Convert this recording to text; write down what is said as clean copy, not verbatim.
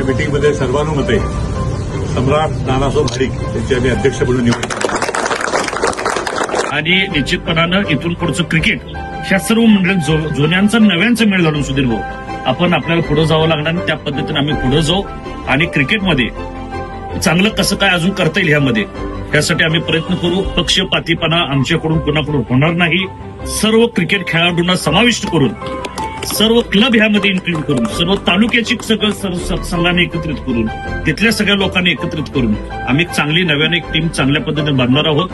त्या मीटिंगमध्ये सर्वानुमते सम्राट नानासाहेब महाडिक यांची आम्ही अध्यक्ष म्हणून निवड केली. आणि निश्चितपणानं इथून पुढचं क्रिकेट ह्या सर्व मंडळी जुन्यांचा नव्यांचा मेळ घालून सुधीर भाऊ आपण आपल्याला पुढे जावं लागणार आणि त्या पद्धतीने आम्ही पुढे जाऊ आणि क्रिकेटमध्ये चांगलं कसं काय अजून करता येईल ह्यामध्ये यासाठी आम्ही प्रयत्न करू. पक्षपातीपणा आमच्याकडून कुणाकडून होणार नाही. सर्व क्रिकेट खेळाडूंना समाविष्ट करून सर्व क्लब ह्यामध्ये इन्क्लूड करून सर्व तालुक्याची सगळं संघाने एकत्रित करून तिथल्या सगळ्या लोकांनी एकत्रित करून आम्ही चांगली नव्याने एक टीम चांगल्या पद्धतीने बांधणार आहोत.